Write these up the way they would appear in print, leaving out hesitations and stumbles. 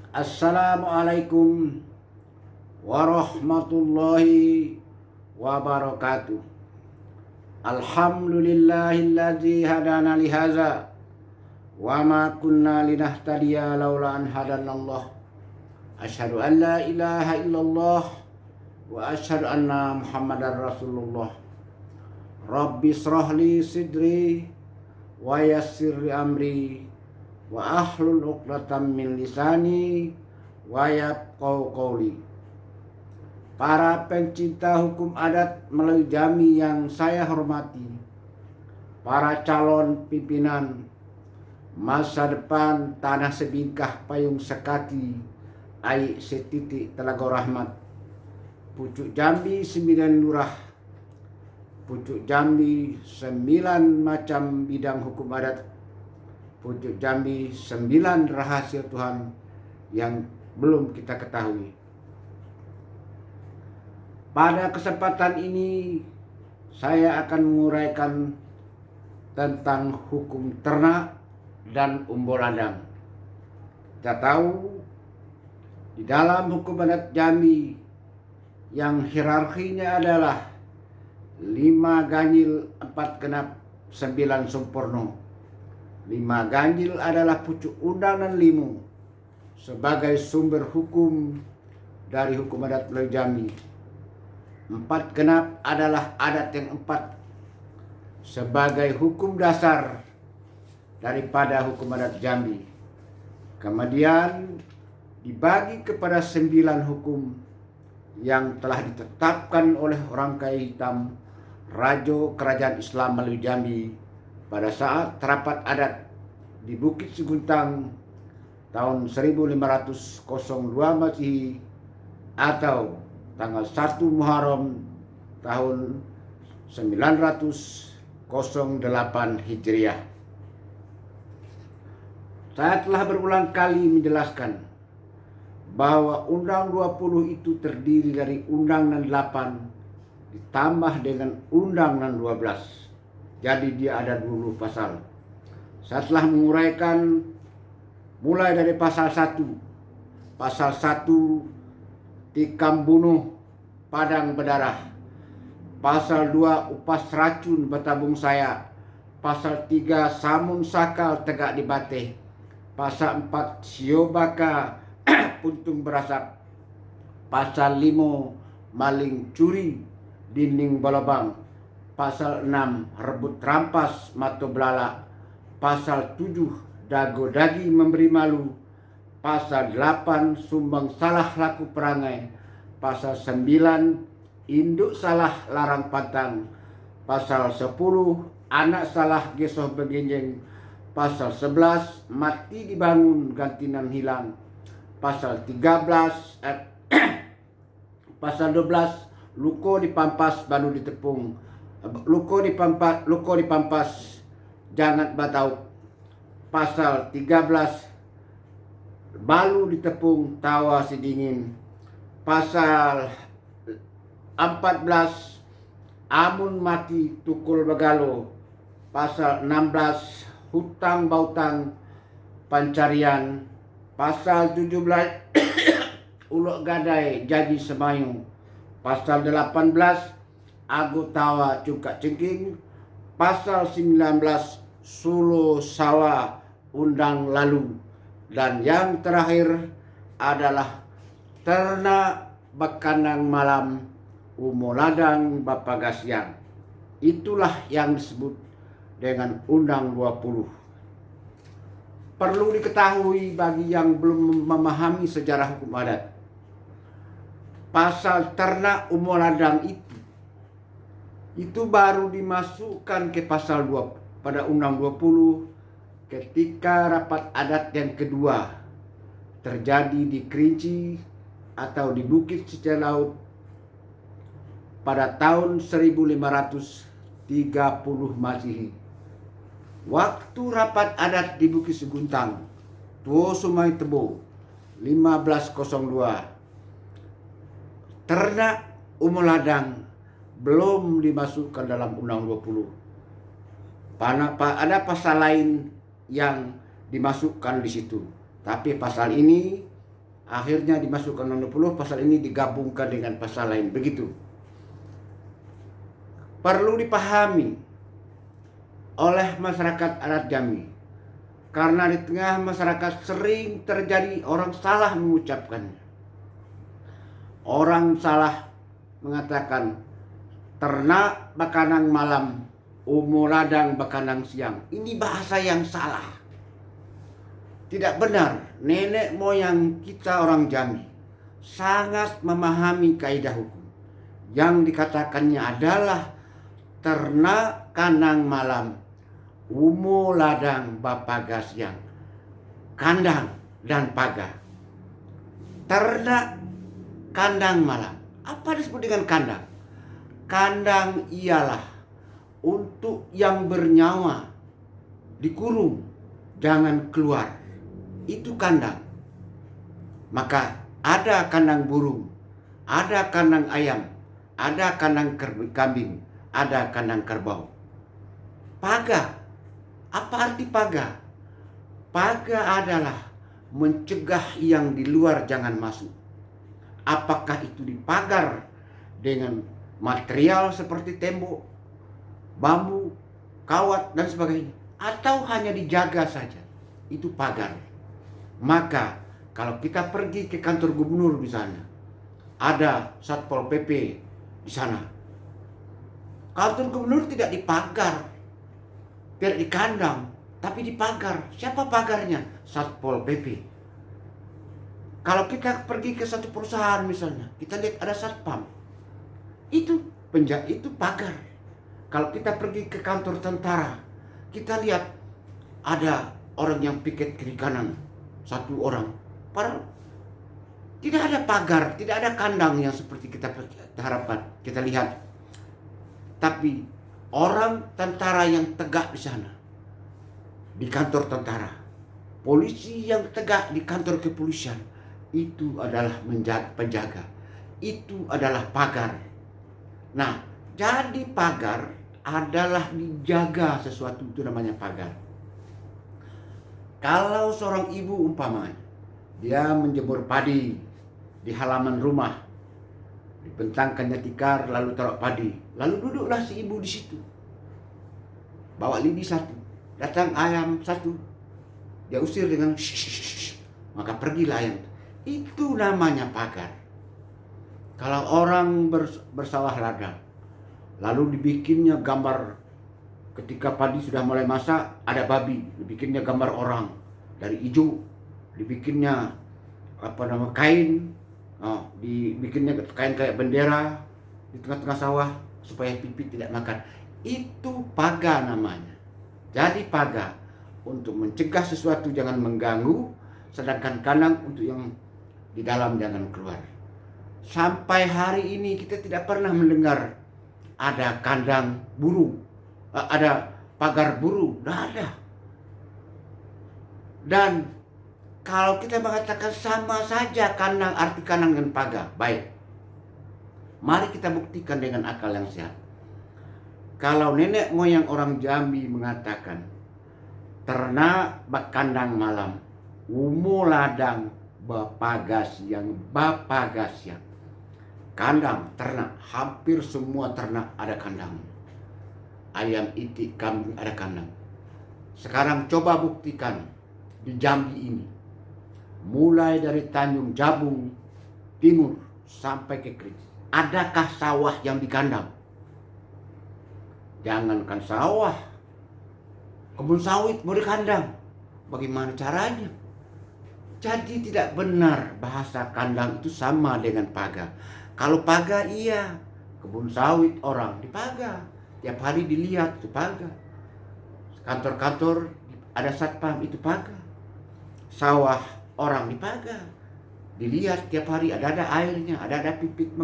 Assalamualaikum warahmatullahi wabarakatuh. Alhamdulillahilladzi hadana lihaza wa ma kunna linahtadiya laula an hadanallah. Asyhadu an la ilaha illallah wa asyhadu anna Muhammadar Rasulullah. Rabbi shrahli sidri wa yassir li amri wa ahlul 'uqdatam min lisani wa yafqahu qawli. Para pencinta hukum adat melalui Jami yang saya hormati, para calon pimpinan masa depan tanah sebingkah payung sekaki ai setitik Telaga Rahmat, pucuk Jambi 9 lurah, pucuk Jambi 9 macam bidang hukum adat, pucuk Jambi 9 rahasia Tuhan yang belum kita ketahui. Pada kesempatan ini saya akan menguraikan tentang hukum ternak dan umbul ladang. Kita tahu di dalam hukum adat Jambi yang hierarkinya adalah 5 ganjil, 4 genap, 9 sempurna. 5 ganjil adalah pucuk undang dan limu sebagai sumber hukum dari hukum adat melalui Jambi. 4 genap adalah adat yang 4 sebagai hukum dasar daripada hukum adat Jambi. Kemudian dibagi kepada 9 hukum yang telah ditetapkan oleh orang kaya hitam Rajo Kerajaan Islam melalui Jambi pada saat rapat adat di Bukit Seguntang tahun 1502 Masehi atau tanggal 1 Muharram tahun 908 Hijriah. Saya telah berulang kali menjelaskan bahwa Undang 20 itu terdiri dari Undang 8 ditambah dengan Undang 12. Jadi dia ada 20 pasal. Saya telah menguraikan mulai dari pasal 1. Pasal 1 tikam bunuh padang berdarah. Pasal 2 upas racun bertabung saya. Pasal 3 samun sakal tegak di bateh. Pasal 4 sio baka puntung berasap. Pasal 5 maling curi dinding balabang. Pasal 6 rebut rampas mata belala. Pasal 7 dago dagi memberi malu. Pasal 8 sumbang salah laku perangai. Pasal 9 induk salah larang pantang. Pasal 10 anak salah gesoh begenjeng. Pasal 11 mati dibangun gantinan hilang. Pasal 13 pasal 12 luko dipampas banu ditepung. Luko dipampas jangan batau. Pasal 13 balu ditepung tawa sedingin. Pasal 14 amun mati tukul begalo. Pasal 16 hutang bautang pancarian. Pasal 17 ulok gadai jadi semayung. Pasal 18 ago tawa cungkak cengking. Pasal 19 sulu sawa undang lalu. Dan yang terakhir adalah ternak bekandang malam umo ladang bapagasian. Itulah yang disebut dengan Undang 20. Perlu diketahui bagi yang belum memahami sejarah hukum adat. Pasal ternak umo ladang itu baru dimasukkan ke pasal 2 pada Undang 20 ketika rapat adat yang kedua terjadi di Kerinci atau di Bukit Sejalaut pada tahun 1530 Masehi. Waktu rapat adat di Bukit Seguntang, Tuo Sumai Tebo 1502, ternak umur ladang belum dimasukkan dalam Undang 20. Ada pasal lain yang dimasukkan di situ. Tapi pasal ini Akhirnya dimasukkan 60, pasal ini digabungkan dengan pasal lain. Begitu. Perlu dipahami oleh masyarakat adat Jambi, karena di tengah masyarakat sering terjadi orang salah mengucapkannya. Orang salah mengatakan ternak bakanang malam, ladang bakanang siang. Ini bahasa yang salah. Tidak benar. Nenek moyang kita orang Jambi sangat memahami kaidah hukum. Yang dikatakannya adalah ternak kanang malam, ladang bapaga siang. Kandang dan paga. Ternak kandang malam. Apa disebut dengan kandang? Kandang ialah untuk yang bernyawa, dikurung, jangan keluar. Itu kandang. Maka ada kandang burung, ada kandang ayam, ada kandang kambing, ada kandang kerbau. Paga. Apa arti paga? Paga adalah mencegah yang di luar jangan masuk. Apakah itu dipagar dengan material seperti tembok, bambu, kawat, dan sebagainya, atau hanya dijaga saja, itu pagar. Maka kalau kita pergi ke kantor gubernur misalnya, ada Satpol PP di sana. Kantor gubernur tidak dipagar, tidak dikandang, tapi dipagar. Siapa pagarnya? Satpol PP. Kalau kita pergi ke satu perusahaan misalnya, kita lihat ada satpam, itu pagar. Kalau kita pergi ke kantor tentara, kita lihat ada orang yang piket kiri kanan, satu orang. Padahal tidak ada pagar, tidak ada kandang yang seperti kita harapkan, kita lihat. Tapi orang tentara yang tegak di sana, di kantor tentara, polisi yang tegak di kantor kepolisian, itu adalah penjaga, itu adalah pagar. Nah, jadi pagar adalah dijaga sesuatu, itu namanya pagar. Kalau seorang ibu umpamanya, dia menjemur padi di halaman rumah, dibentangkannya tikar, lalu taruh padi, lalu duduklah si ibu di situ, bawa lidi satu, datang ayam satu, dia usir dengan shh, maka pergilah ayam. Itu namanya pagar. Kalau orang bersawah ladang, lalu dibikinnya gambar ketika padi sudah mulai masak, ada babi, dibikinnya gambar orang dari hijau, dibikinnya kain, dibikinnya kain kayak bendera di tengah-tengah sawah supaya pipit tidak makan. Itu pagar namanya. Jadi pagar untuk mencegah sesuatu jangan mengganggu, sedangkan kandang untuk yang di dalam jangan keluar. Sampai hari ini kita tidak pernah mendengar ada kandang burung, ada pagar burung, tidak ada. Dan kalau kita mengatakan sama saja kandang, arti kandang dan pagar, baik. Mari kita buktikan dengan akal yang sehat. Kalau nenek moyang orang Jambi mengatakan ternak bakandang malam, ladang bapagas siang. Kandang, ternak, hampir semua ternak ada kandang. Ayam, itik, kambing ada kandang. Sekarang coba buktikan di Jambi ini, mulai dari Tanjung Jabung Timur sampai ke Kerinci, adakah sawah yang dikandang? Jangankan sawah, kebun sawit mau dikandang. Bagaimana caranya? Jadi tidak benar bahasa kandang itu sama dengan pagar. Kalau pagar iya, kebun sawit orang dipagar, tiap hari dilihat itu pagar. Kantor-kantor ada satpam itu pagar. Sawah orang dipagar, dilihat tiap hari ada airnya, ada pipit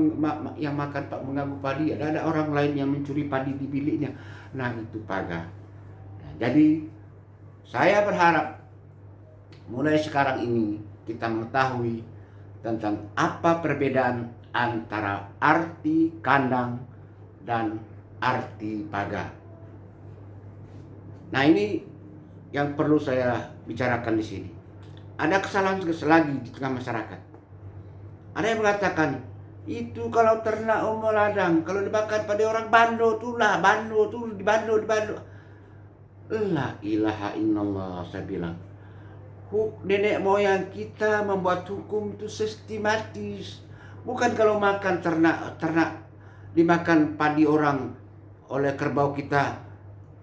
yang makan mengganggu padi, ada orang lain yang mencuri padi di biliknya. Nah itu pagar. Nah, jadi saya berharap mulai sekarang ini kita mengetahui tentang apa perbedaan antara arti kandang dan arti pagar. Nah ini yang perlu saya bicarakan di sini. Ada kesalahan lagi di tengah masyarakat. Ada yang mengatakan, itu kalau ternak ladang, kalau dimakan pada orang Bando tuh lah, Bando tuh di Bando. La ilaha illallah, saya bilang. Nenek moyang kita membuat hukum itu sistematis. Bukan kalau makan ternak dimakan padi orang oleh kerbau kita.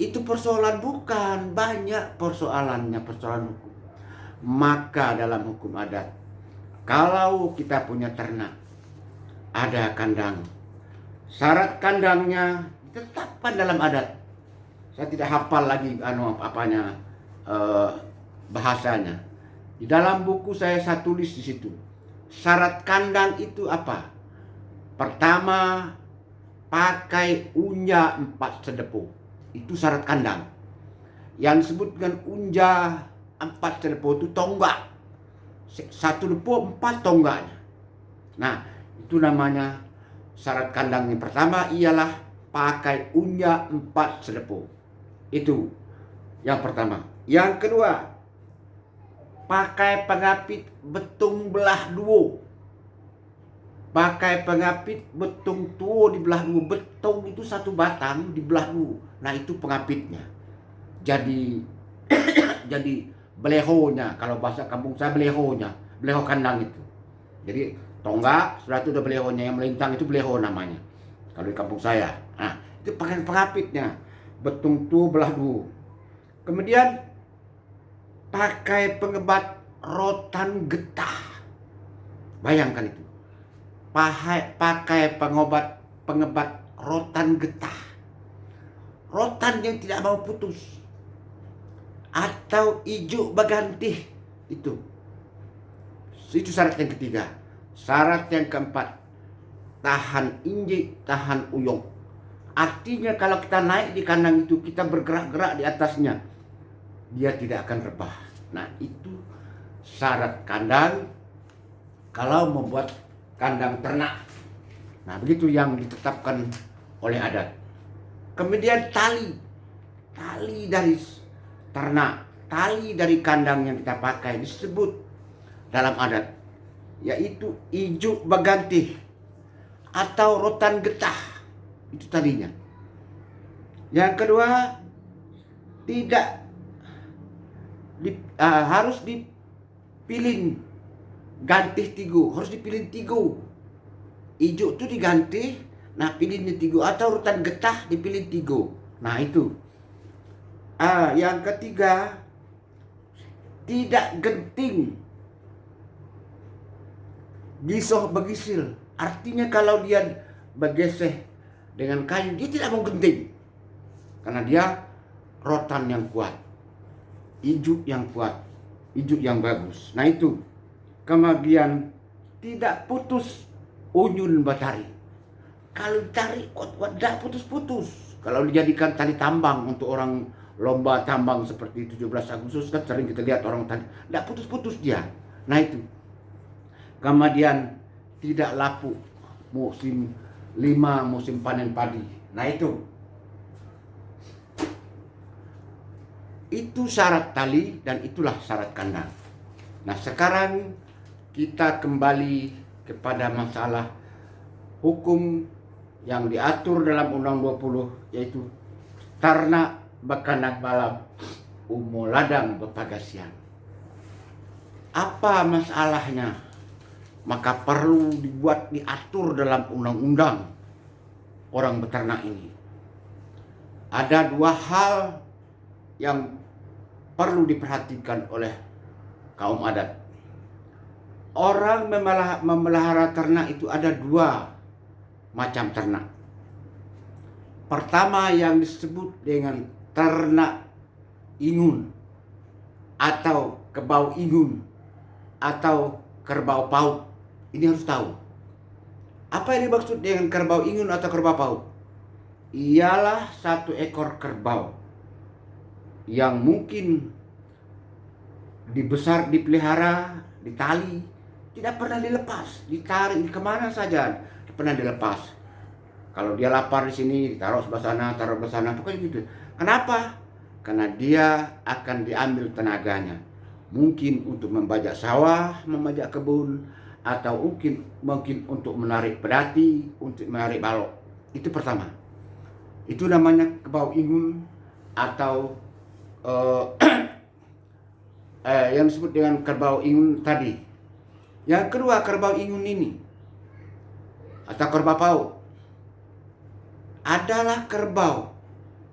Itu persoalan, bukan. Banyak persoalannya, persoalan hukum. Maka dalam hukum adat, kalau kita punya ternak, ada kandang, syarat kandangnya ditetapkan dalam adat. Saya tidak hafal lagi bahasanya. Di dalam buku saya tulis di situ. Syarat kandang itu apa? Pertama, pakai unja 4 sedepo. Itu syarat kandang. Yang disebut dengan unja 4 sedepo itu tonggak. 1 depo 4 tonggaknya. Nah, itu namanya syarat kandang yang pertama ialah pakai unja 4 sedepo. Itu yang pertama. Yang kedua, pakai pengapit betung belah dua. Pakai pengapit betung tua dibelah dua. Betung itu 1 batang dibelah dua. Nah, itu pengapitnya. Jadi jadi belehonya, kalau bahasa kampung saya belehonya, beleho kandang itu. Jadi tonggak, sudah itu udah belehonya, yang melintang itu beleho namanya. Kalau di kampung saya. Nah, itu pakai pengapitnya. Betung tua belah dua. Kemudian pakai pengebat rotan getah. Bayangkan itu. Pakai pengebat rotan getah. Rotan yang tidak mau putus. Atau ijuk bagantih. Itu syarat yang ketiga. Syarat yang keempat, tahan injik, tahan uyung. Artinya kalau kita naik di kandang itu, kita bergerak-gerak di atasnya, dia tidak akan rebah. Nah, itu syarat kandang kalau membuat kandang ternak. Nah, begitu yang ditetapkan oleh adat. Kemudian tali dari ternak, tali dari kandang yang kita pakai disebut dalam adat, yaitu ijuk bagantih atau rotan getah. Itu talinya. Yang kedua, harus dipilih gantih tigo, harus dipilih tigo. Ijuk itu diganti, nah pilih tigo, atau rotan getah dipilih tigo. Nah, itu. Yang ketiga, tidak genting gisoh begisil. Artinya kalau dia bergeseh dengan kayu, dia tidak mau genting, karena dia rotan yang kuat, ijuk yang kuat, ijuk yang bagus. Nah, itu. Kemudian tidak putus unyun batari. Kalau ditarik kuat-kuat, tidak putus-putus. Kalau dijadikan tali tambang untuk orang lomba tambang seperti 17 Agustus kan sering kita lihat orang tadi, tidak putus-putus dia. Nah, itu. Kemudian tidak lapuk musim 5 musim panen padi. Nah, itu syarat tali dan itulah syarat kandang. Nah, sekarang kita kembali kepada masalah hukum yang diatur dalam Undang 20, yaitu ternak bekanak malam, umo ladang bepagasian. Apa masalahnya? Maka perlu diatur dalam undang-undang orang beternak ini. Ada 2 hal yang perlu diperhatikan oleh kaum adat. Orang memelihara ternak itu ada 2 macam ternak. Pertama yang disebut dengan ternak ingun atau kerbau ingun atau kerbau paut. Ini harus tahu. Apa yang dimaksud dengan kerbau ingun atau kerbau paut? Ialah 1 ekor kerbau yang mungkin dipelihara, ditali, tidak pernah dilepas, ditarik kemana saja, tidak pernah dilepas. Kalau dia lapar di sini, ditaruh sebelah sana, taruh sebelah sana, pokoknya gitu. Kenapa? Karena dia akan diambil tenaganya. Mungkin untuk membajak sawah, membajak kebun, atau mungkin untuk menarik pedati, untuk menarik balok. Itu pertama. Itu namanya kerbau ingun atau yang disebut dengan kerbau ingun tadi. Yang kedua, kerbau ingun ini atau kerbau pauk adalah kerbau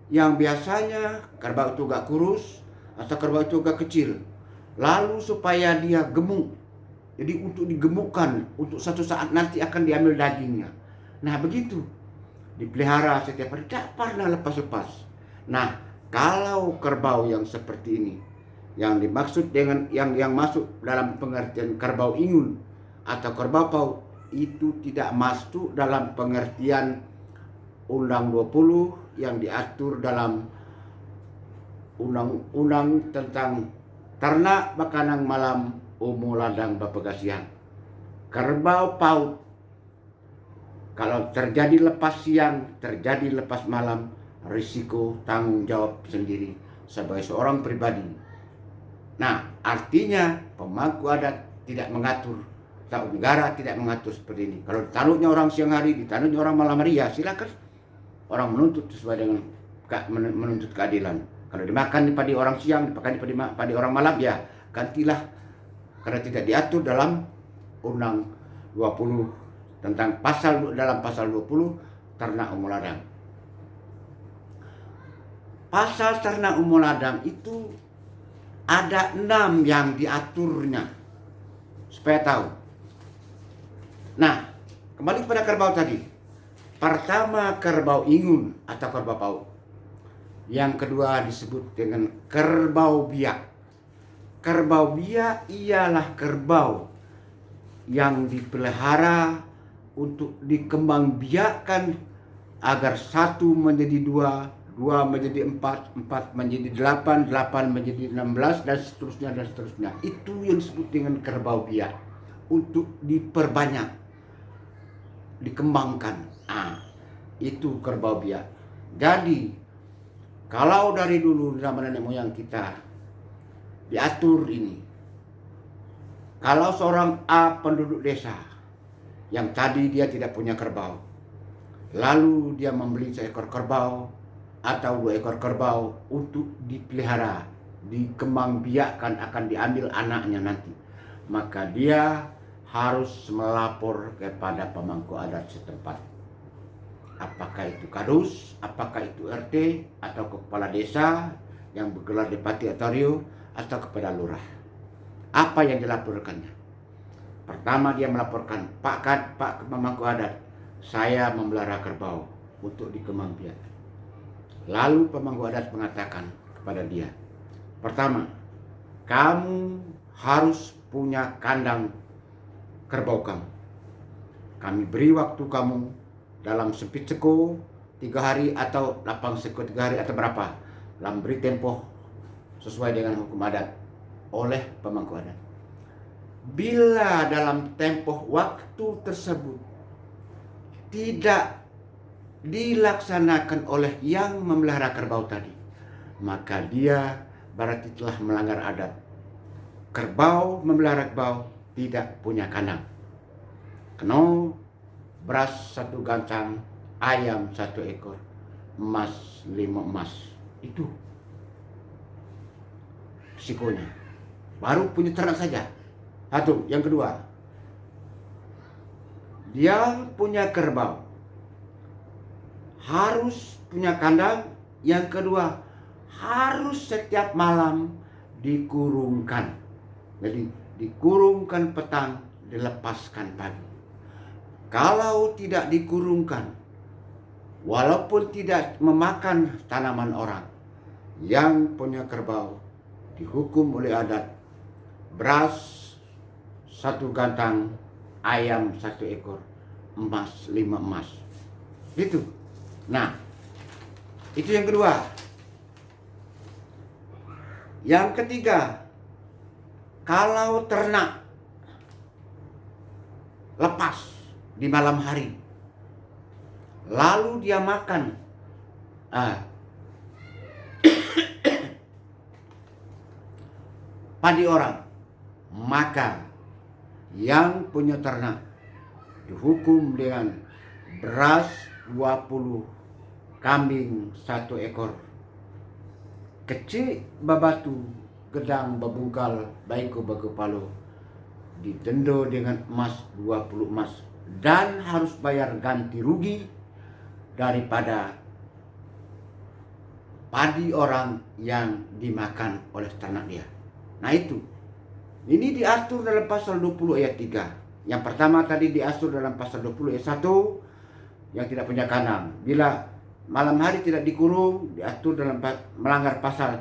yang biasanya kerbau itu agak kurus atau kerbau itu agak kecil. Lalu supaya dia gemuk, jadi untuk digemukkan, untuk satu saat nanti akan diambil dagingnya. Nah begitu, dipelihara setiap hari, tidak pernah lepas-lepas. Nah kalau kerbau yang seperti ini, yang dimaksud dengan yang masuk dalam pengertian kerbau ingun atau kerbau pauk, itu tidak masuk dalam pengertian Undang 20 yang diatur dalam Undang-Undang tentang ternak bakanang malam umu ladang bapegasian. Kerbau pauk kalau terjadi lepas siang, terjadi lepas malam, risiko tanggung jawab sendiri sebagai seorang pribadi. Nah, artinya pemangku adat tidak mengatur, atau negara tidak mengatur seperti ini. Kalau ditanutnya orang siang hari, ditanutnya orang malam hari, ya silakan orang menuntut sesuai dengan menuntut keadilan. Kalau dimakan padi orang siang, dipakai padi orang malam, ya gantilah, karena tidak diatur dalam Undang 20 tentang dalam pasal 20 ternak umum ladang. Pasal ternak umum ladang itu ada 6 yang diaturnya, supaya tahu. Nah, kembali kepada kerbau tadi. Pertama, kerbau ingun atau kerbau pauk. Yang kedua disebut dengan kerbau biak. Kerbau biak ialah kerbau yang dipelihara untuk dikembangbiakkan agar 1 menjadi 2, 2 menjadi 4, 4 menjadi 8, 8 menjadi 16 dan seterusnya dan seterusnya. Itu yang disebut dengan kerbau biak, untuk diperbanyak, dikembangkan. Itu kerbau biak. Jadi kalau dari dulu zaman nenek moyang kita diatur ini, kalau seorang A penduduk desa yang tadi dia tidak punya kerbau, lalu dia membeli seekor kerbau atau 2 ekor kerbau untuk dipelihara, dikembangbiakkan, akan diambil anaknya nanti, maka dia harus melapor kepada pemangku adat setempat. Apakah itu kadus, apakah itu RT, atau kepala desa yang bergelar Depati atau Rio, atau kepada lurah. Apa yang dilaporkannya? Pertama dia melaporkan, Pak pemangku adat, saya memelihara kerbau untuk dikembangbiakkan. Lalu pemangku adat mengatakan kepada dia, pertama, kamu harus punya kandang kerbau kamu. Kami beri waktu kamu dalam sempit seko 3 hari atau lapang seko 3 hari atau berapa, dalam beri tempo sesuai dengan hukum adat oleh pemangku adat. Bila dalam tempo waktu tersebut tidak dilaksanakan oleh yang memelihara kerbau tadi, maka dia berarti telah melanggar adat. Kerbau memelihara kerbau tidak punya kandang. Kena beras 1 gancang, ayam 1 ekor, emas 5 emas. Itu risikonya. Baru punya ternak saja. Satu. Yang kedua, dia punya kerbau harus punya kandang. Yang kedua, harus setiap malam dikurungkan. Jadi dikurungkan petang, dilepaskan pagi. Kalau tidak dikurungkan, walaupun tidak memakan tanaman orang, yang punya kerbau dihukum oleh adat beras 1 gantang, ayam 1 ekor, emas 5 emas. Gitu. Nah, itu yang kedua. Yang ketiga, kalau ternak lepas di malam hari, lalu dia makan padi orang, maka yang punya ternak dihukum dengan beras 20, kambing 1 ekor, kecil babatu, gedang babungkal, baiko bagopalo, didenda dengan emas 20 emas, dan harus bayar ganti rugi daripada padi orang yang dimakan oleh ternak dia. Nah itu, ini diatur dalam pasal 20 ayat 3. Yang pertama tadi diatur dalam pasal 20 ayat 1, yang tidak punya kandang. Bila malam hari tidak dikurung, diatur dalam melanggar pasal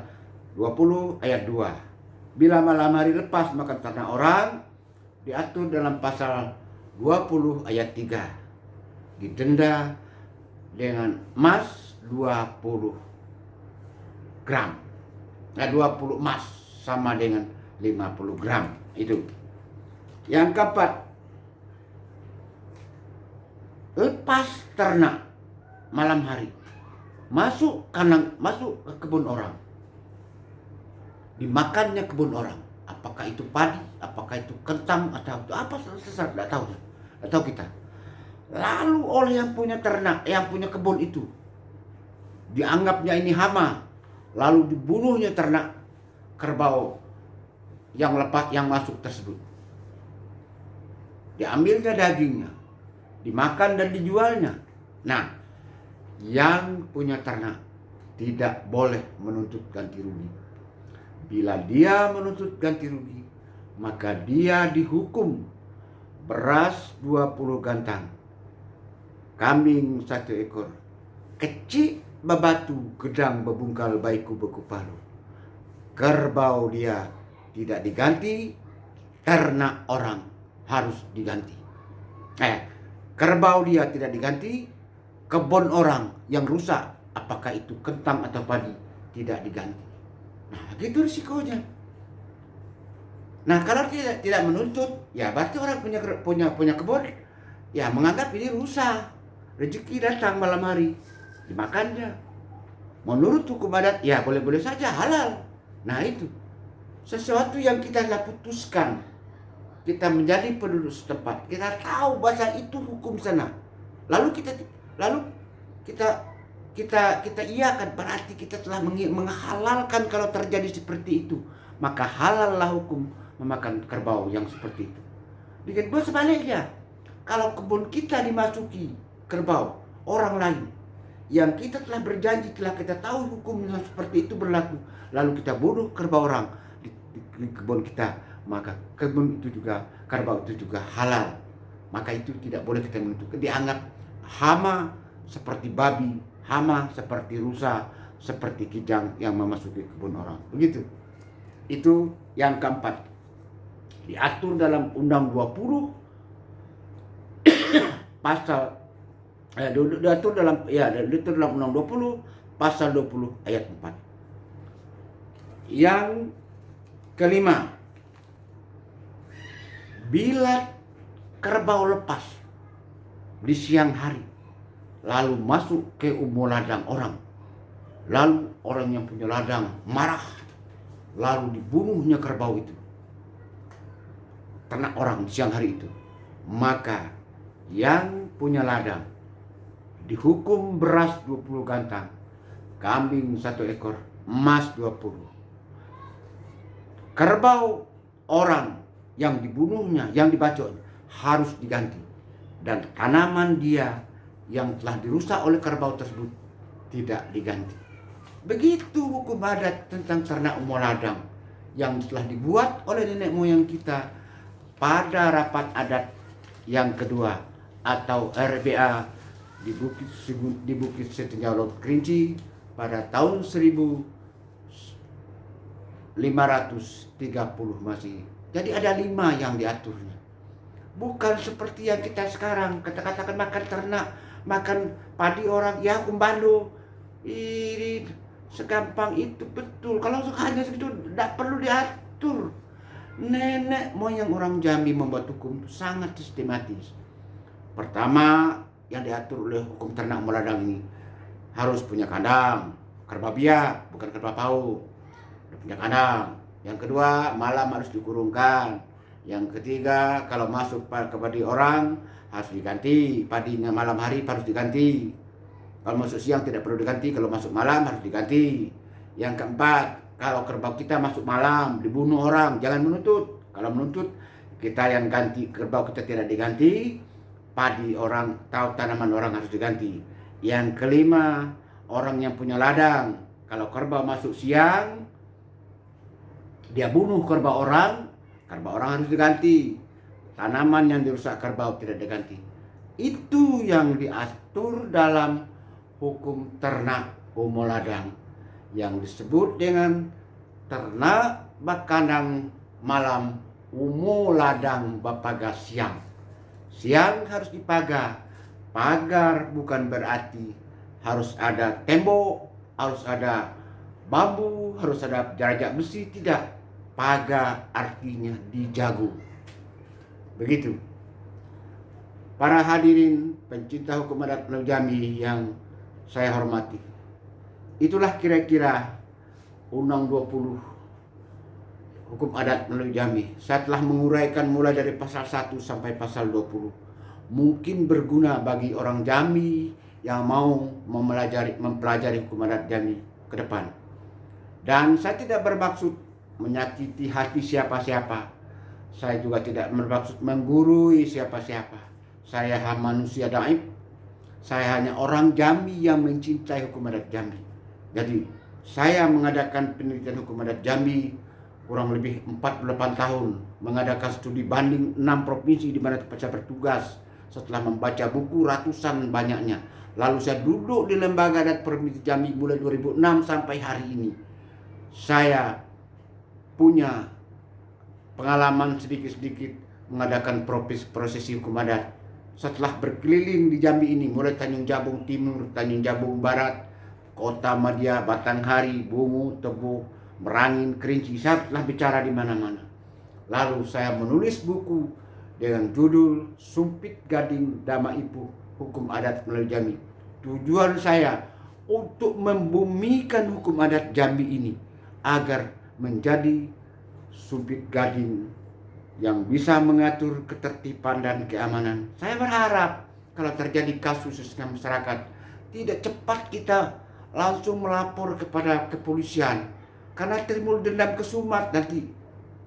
20 ayat 2. Bila malam hari lepas makan ternak orang, diatur dalam pasal 20 ayat 3. Didenda dengan emas 20 gram. Nah, 20 emas sama dengan 50 gram. Itu. Yang keempat, lepas ternak malam hari, masuk ke kebun orang, dimakannya kebun orang, apakah itu padi, apakah itu kentang, atau itu apa, sesat, tidak tahu kita. Lalu oleh yang punya ternak, yang punya kebun itu, dianggapnya ini hama, lalu dibunuhnya ternak kerbau yang lepas, yang masuk tersebut. Diambilnya dagingnya, dimakan dan dijualnya. Nah, yang punya ternak tidak boleh menuntut ganti rugi. Bila dia menuntut ganti rugi, maka dia dihukum beras 20 gantang, kambing 1 ekor, kecil babatu, gedang babungkal, baiko bagopalo. Kerbau dia tidak diganti, ternak orang harus diganti. Kerbau dia tidak diganti, kebun orang yang rusak, apakah itu kentang atau padi, tidak diganti. Nah, gitu risikonya. Nah, kalau tidak menuntut, ya berarti orang punya kebun, ya menganggap ini rusak. Rezeki datang malam hari, dimakannya. Menurut hukum adat, ya boleh-boleh saja, halal. Nah itu, sesuatu yang kita telah putuskan. Kita menjadi penduduk setempat, kita tahu bahasa itu hukum sana. Lalu kita iakan, berarti kita telah menghalalkan kalau terjadi seperti itu. Maka halallah hukum memakan kerbau yang seperti itu. Begitu sebaliknya, kalau kebun kita dimasuki kerbau orang lain yang kita telah berjanji, telah kita tahu hukum yang seperti itu berlaku, lalu kita bunuh kerbau orang di kebun kita, maka kebun itu juga, kerbau itu juga halal. Maka itu tidak boleh kita menuntut. Dianggap hama seperti babi, hama seperti rusa, seperti kijang yang memasuki kebun orang. Begitu. Itu yang keempat. Diatur dalam Undang 20 pasal diatur dalam Undang 20 pasal 20 ayat 4. Yang kelima, bila kerbau lepas di siang hari lalu masuk ke ladang orang, lalu orang yang punya ladang marah, lalu dibunuhnya kerbau itu, ternak orang di siang hari itu, maka yang punya ladang dihukum beras 20 gantang, kambing 1 ekor, emas 20. Kerbau orang yang dibunuhnya, yang dibacoknya, harus diganti. Dan tanaman dia yang telah dirusak oleh kerbau tersebut tidak diganti. Begitu hukum adat tentang ternak ladang yang telah dibuat oleh nenek moyang kita pada rapat adat yang kedua atau RBA di Bukit Setinjau Laut Kerinci pada tahun 1530 masih. Jadi ada 5 yang diaturnya. Bukan seperti yang kita sekarang katakan makan ternak, makan padi orang, ya kumbando. Ini segampang itu, betul. Kalau hanya segitu tidak perlu diatur. Nenek moyang orang Jambi membuat hukum sangat sistematis. Pertama, yang diatur oleh hukum ternak ladang ini harus punya kandang, kerbau biak, bukan kerbau pau. Punya kandang. Yang kedua, malam harus dikurungkan. Yang ketiga, kalau masuk kepada orang harus diganti, padinya malam hari harus diganti. Kalau masuk siang tidak perlu diganti, kalau masuk malam harus diganti. Yang keempat, kalau kerbau kita masuk malam dibunuh orang, jangan menuntut. Kalau menuntut, kita yang ganti, kerbau kita tidak diganti, padi orang atau tanaman orang harus diganti. Yang kelima, orang yang punya ladang, kalau kerbau masuk siang, dia bunuh kerbau orang harus diganti. Tanaman yang dirusak kerbau tidak diganti. Itu yang diatur dalam hukum ternak umo ladang, yang disebut dengan ternak bakandang malam, umo ladang bapaga siang. Siang harus dipagar. Pagar bukan berarti harus ada tembok, harus ada bambu, harus ada jerajak besi, tidak. Pagar artinya dijago. Begitu. Para hadirin pencinta hukum adat Melayu Jambi yang saya hormati. Itulah kira-kira Undang 20 Hukum Adat Melayu Jambi. Saya telah menguraikan mulai dari pasal 1 sampai pasal 20. Mungkin berguna bagi orang Jambi yang mau mempelajari hukum adat Jambi ke depan. Dan saya tidak bermaksud menyakiti hati siapa-siapa. Saya juga tidak bermaksud menggurui siapa-siapa. Saya manusia daib. Saya hanya orang Jambi yang mencintai hukum adat Jambi. Jadi saya mengadakan penelitian hukum adat Jambi kurang lebih 48 tahun. Mengadakan studi banding 6 provinsi di mana saya bertugas. Setelah membaca buku ratusan banyaknya. Lalu saya duduk di Lembaga Adat Provinsi Jambi mulai 2006 sampai hari ini. Saya punya pengalaman sedikit-sedikit mengadakan prosesi hukum adat. Setelah berkeliling di Jambi ini, mulai Tanjung Jabung Timur, Tanjung Jabung Barat, Kota Madia, Batanghari, Bungu, Tebu, Merangin, Kerinci, saya telah bicara di mana-mana. Lalu saya menulis buku dengan judul Sumpit Gading Dama Ipu Hukum Adat Melayu Jambi. Tujuan saya untuk membumikan hukum adat Jambi ini agar menjadi sumpit gading yang bisa mengatur ketertiban dan keamanan. Saya berharap kalau terjadi kasus dengan masyarakat, tidak cepat kita langsung melapor kepada kepolisian, karena timbul dendam kesumat. Nanti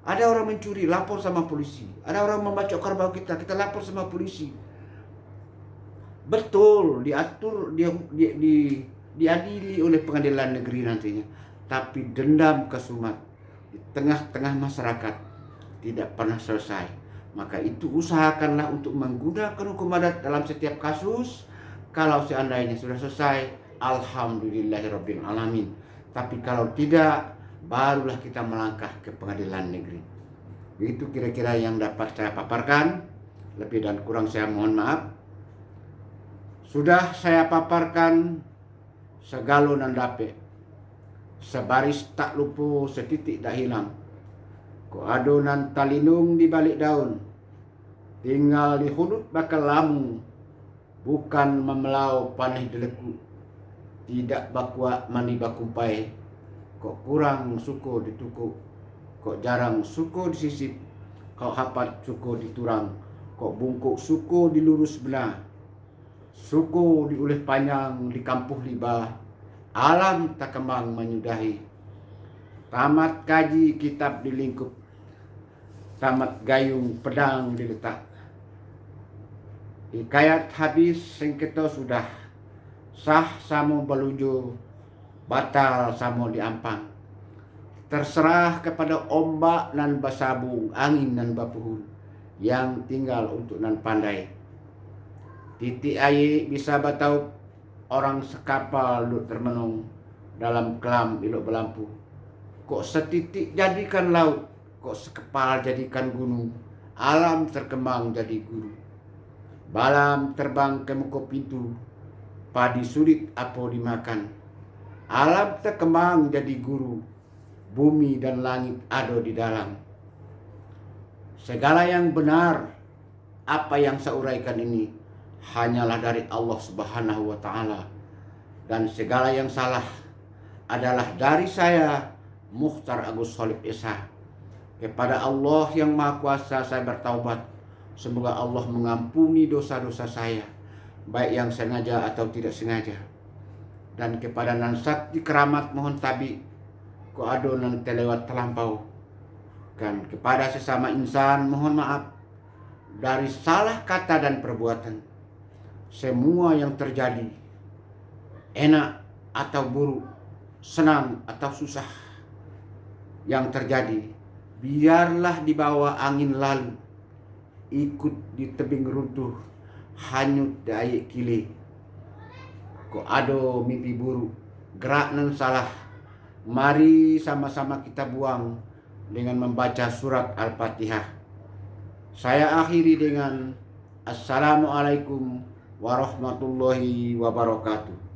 ada orang mencuri, lapor sama polisi. Ada orang membacok kerbau kita lapor sama polisi. Betul, diatur, diadili oleh pengadilan negeri nantinya. Tapi dendam kesumat di tengah-tengah masyarakat tidak pernah selesai. Maka itu usahakanlah untuk menggunakan hukum adat dalam setiap kasus. Kalau seandainya sudah selesai, alhamdulillahirabbil alamin. Tapi kalau tidak, barulah kita melangkah ke pengadilan negeri. Itu kira-kira yang dapat saya paparkan. Lebih dan kurang saya mohon maaf. Sudah saya paparkan segalo nan dape. Sebaris tak lupu, setitik tak hilang. Ko adonan talinung di balik daun. Tinggal di hudut bakal lamu. Bukan memelau paneh deleku. Tidak bakwa mani bakumpai. Kok kurang suko ditukuk. Kok jarang suko disisip. Kok hapat suko diturang. Kok bungkuk suko dilurus belah. Suko diulih panjang di kampuh libah. Alam tak kembang menyudahi. Tamat kaji kitab di lingkup. Tamat gayung pedang diletak. Hikayat habis sengketo sudah. Sah samo belujo. Batal samo diampang. Terserah kepada ombak nan basabung, angin nan bapuhun. Yang tinggal untuk nan pandai. Titik air bisa batau. Orang sekapal duduk termenung dalam kelam ilok berlampu. Kok setitik jadikan laut, kok sekepal jadikan gunung. Alam terkembang jadi guru. Balam terbang ke muka pintu, padi sulit apa dimakan. Alam terkembang jadi guru, bumi dan langit ada di dalam. Segala yang benar, apa yang saya uraikan ini, hanyalah dari Allah Subhanahu wa Ta'ala, dan segala yang salah adalah dari saya, Mukhtar Agus Solib Esa. Kepada Allah yang Maha Kuasa saya bertaubat. Semoga Allah mengampuni dosa-dosa saya, baik yang sengaja atau tidak sengaja. Dan kepada Nan Sakti Keramat mohon tabi, ko ado nan telewat terlampau. Dan kepada sesama insan mohon maaf dari salah kata dan perbuatan. Semua yang terjadi, enak atau buruk, senang atau susah yang terjadi, biarlah dibawa angin lalu, ikut di tebing runtuh, hanyut di air kili. Ko ado mimpi buruk, gerak nan salah, mari sama-sama kita buang dengan membaca surat Al-Fatihah. Saya akhiri dengan Assalamualaikum warahmatullahi wabarakatuh.